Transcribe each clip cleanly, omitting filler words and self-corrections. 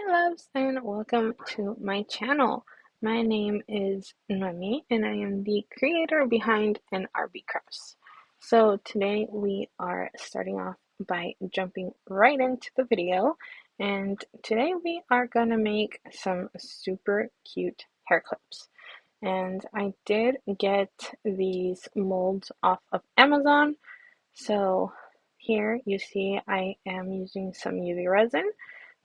loves, and welcome to my channel. My name is n.r.b and I am the creator behind n.r.b crafts. So today we are starting off by jumping right into the video, and today we are going to make some super cute hair clips. And I did get these molds off of Amazon. So here you see I am using some UV resin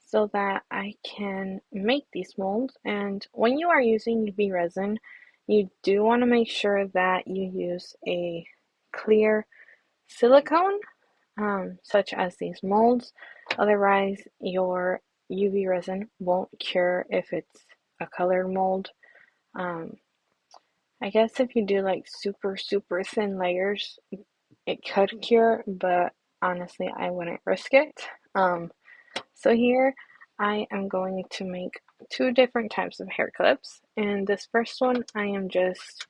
so that I can make these molds. And when you are using UV resin, you do want to make sure that you use a clear silicone, such as these molds. Otherwise, your UV resin won't cure if it's a colored mold. Um, I guess if you do like super, super thin layers, it could cure, but honestly, I wouldn't risk it. So here I am going to make two different types of hair clips. And this first one, I am just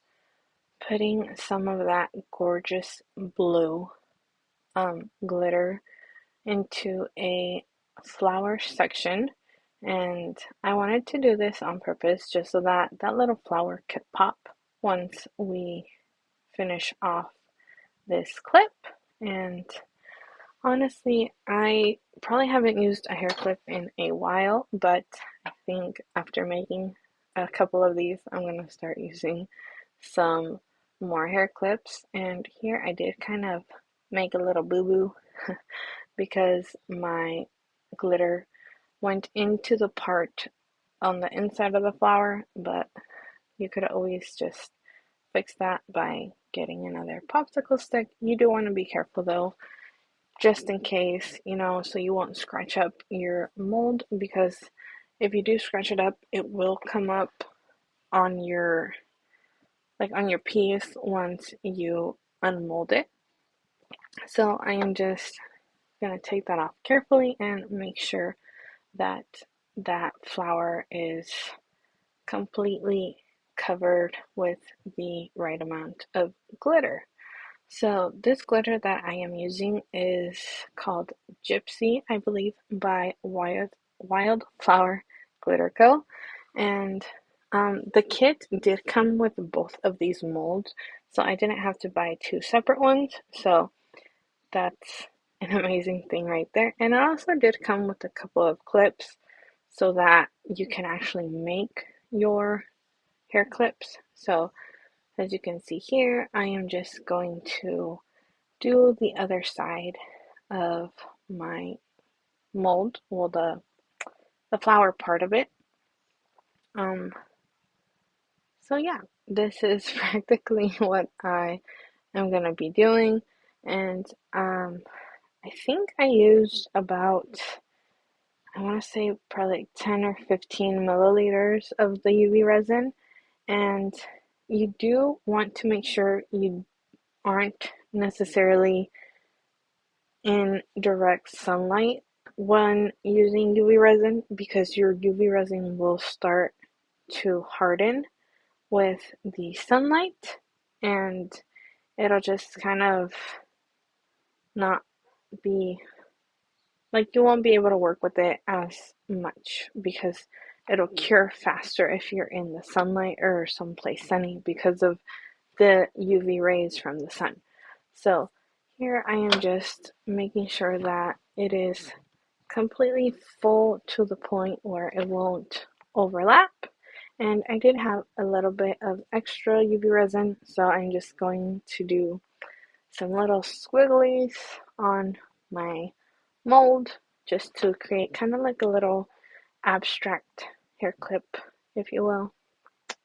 putting some of that gorgeous blue glitter into a flower section. And I wanted to do this on purpose just so that that little flower could pop once we finish off this clip. And honestly, I probably haven't used a hair clip in a while, but I think after making a couple of these, I'm going to start using some more hair clips. And here I did kind of make a little boo-boo because my glitter went into the part on the inside of the flower, but you could always just fix that by getting another popsicle stick. You do want to be careful though, just in case, so you won't scratch up your mold, because if you do scratch it up, it will come up on your piece once you unmold it. So I am just gonna take that off carefully and make sure that that flower is completely covered with the right amount of glitter. So this glitter that I am using is called Gypsy, I believe, by Wildflower Glitter Co. And the kit did come with both of these molds, so I didn't have to buy two separate ones. So that's an amazing thing right there. And it also did come with a couple of clips so that you can actually make your hair clips. So as you can see here, I am just going to do the other side of my mold, well, the flower part of it. So yeah, this is practically what I am gonna be doing, and I think I used about, I want to say probably like 10 or 15 milliliters of the UV resin, and you do want to make sure you aren't necessarily in direct sunlight when using UV resin, because your UV resin will start to harden with the sunlight, and it'll just kind of not be like, you won't be able to work with it as much because it'll cure faster if you're in the sunlight or someplace sunny because of the UV rays from the sun. So here I am just making sure that it is completely full to the point where it won't overlap. And I did have a little bit of extra UV resin, so I'm just going to do some little squigglies on my mold just to create kind of like a little abstract hair clip, if you will.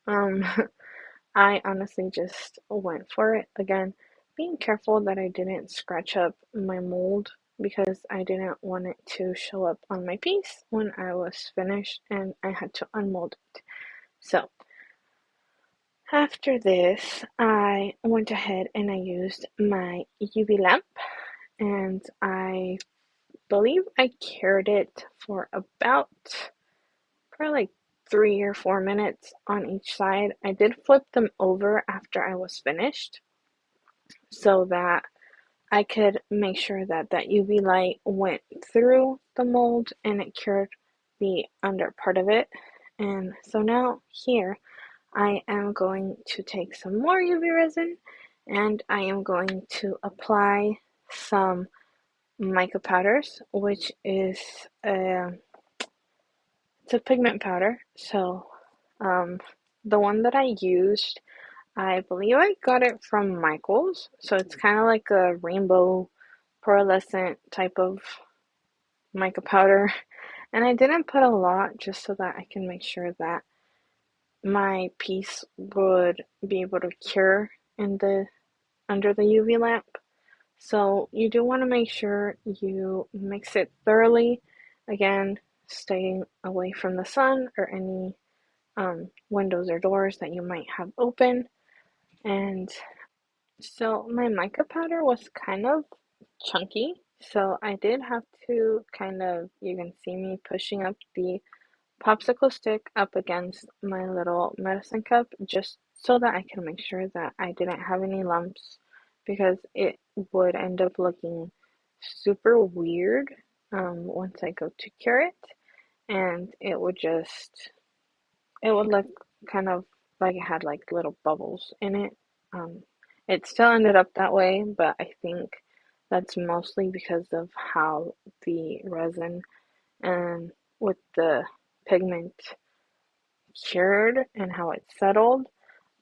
Um, I honestly just went for it. Again, being careful that I didn't scratch up my mold because I didn't want it to show up on my piece when I was finished and I had to unmold it. So after this, I went ahead and I used my UV lamp, and I believe I cured it for about probably like 3 or 4 minutes on each side. I did flip them over after I was finished so that I could make sure that that UV light went through the mold and it cured the under part of it. And so now here I am going to take some more UV resin and I am going to apply some mica powders, which is it's a pigment powder. So um, the one that I used, I believe I got it from Michael's. So it's kind of like a rainbow pearlescent type of mica powder. And I didn't put a lot just so that I can make sure that my piece would be able to cure in the under the UV lamp. So you do want to make sure you mix it thoroughly. Again, staying away from the sun or any windows or doors that you might have open. And so my mica powder was kind of chunky. So I did have to kind of, you can see me pushing up the popsicle stick up against my little medicine cup just so that I can make sure that I didn't have any lumps because it would end up looking super weird once I go to cure it, and it would look kind of like it had like little bubbles in it. Um, it still ended up that way, but I think that's mostly because of how the resin and with the pigment cured and how it settled.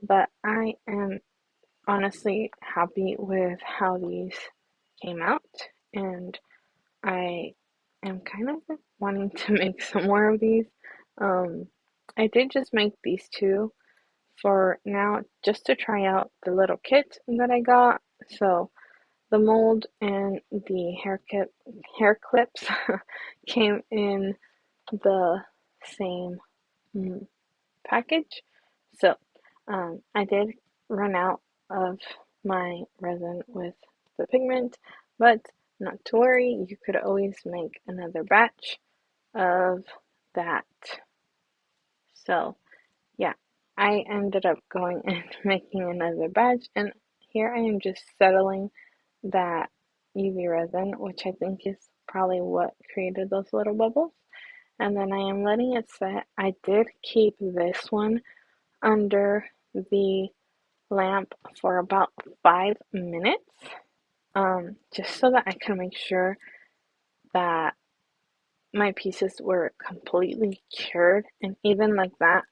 But I am honestly happy with how these came out, and I am kind of wanting to make some more of these. Um, I did just make these two for now just to try out the little kit that I got. So the mold and the hair clips came in the same package. So I did run out of my resin with the pigment, but not to worry, you could always make another batch of that. So yeah, I ended up going and making another batch, and here I am just settling that UV resin, which I think is probably what created those little bubbles. And then I am letting it set. I did keep this one under the lamp for about 5 minutes, just so that I can make sure that my pieces were completely cured. And even like that,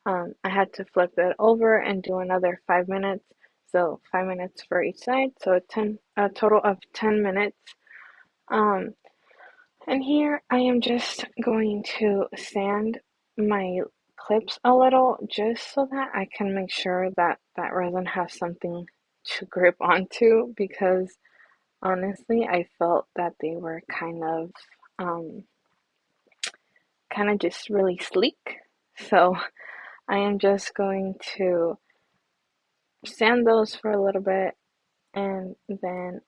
I had to flip it over and do another 5 minutes. So 5 minutes for each side. So a total of 10 minutes. Um, and here I am just going to sand my clips a little just so that I can make sure that that resin has something to grip onto because honestly I felt that they were um, kind of just really sleek. So I am just going to sand those for a little bit and then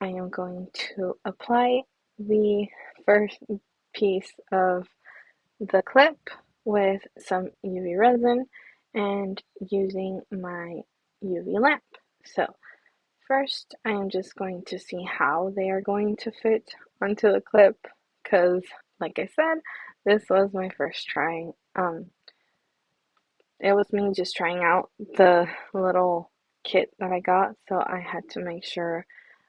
I am going to apply the first piece of the clip with some UV resin and using my UV lamp. So first I am just going to see how they are going to fit onto the clip because like I said, this was my first try. It was me just trying out the little kit that I got, so I had to make sure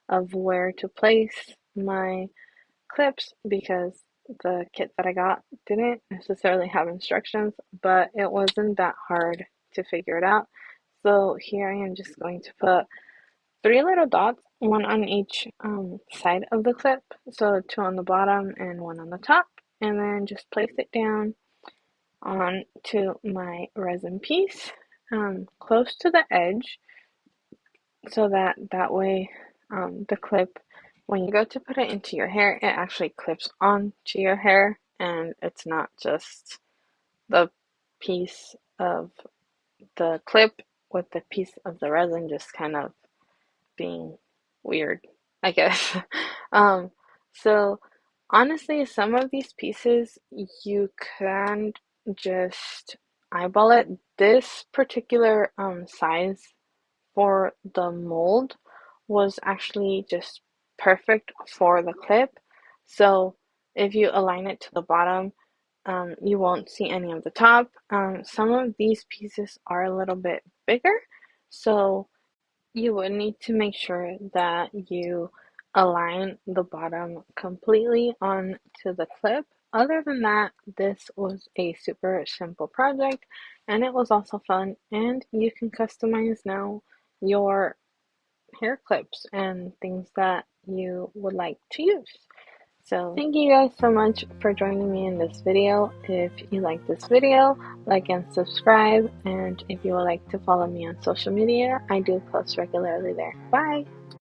of where to place my clips because the kit that I got didn't necessarily have instructions, but it wasn't that hard to figure it out. So here I am just going to put three little dots, one on each side of the clip, so two on the bottom and one on the top, and then just place it down onto my resin piece close to the edge so that way the clip when you go to put it into your hair it actually clips onto your hair and it's not just the piece of the clip with the piece of the resin just kind of being weird, I guess. um so honestly some of these pieces you can just eyeball it. This particular size for the mold was actually just perfect for the clip. So if you align it to the bottom, You won't see any of the top. Some of these pieces are a little bit bigger, so you would need to make sure that you align the bottom completely onto the clip. Other than that, this was a super simple project and it was also fun, and you can customize now your hair clips and things that you would like to use. So thank you guys so much for joining me in this video. If you like this video, like and subscribe, and if you would like to follow me on social media, I do post regularly there. Bye!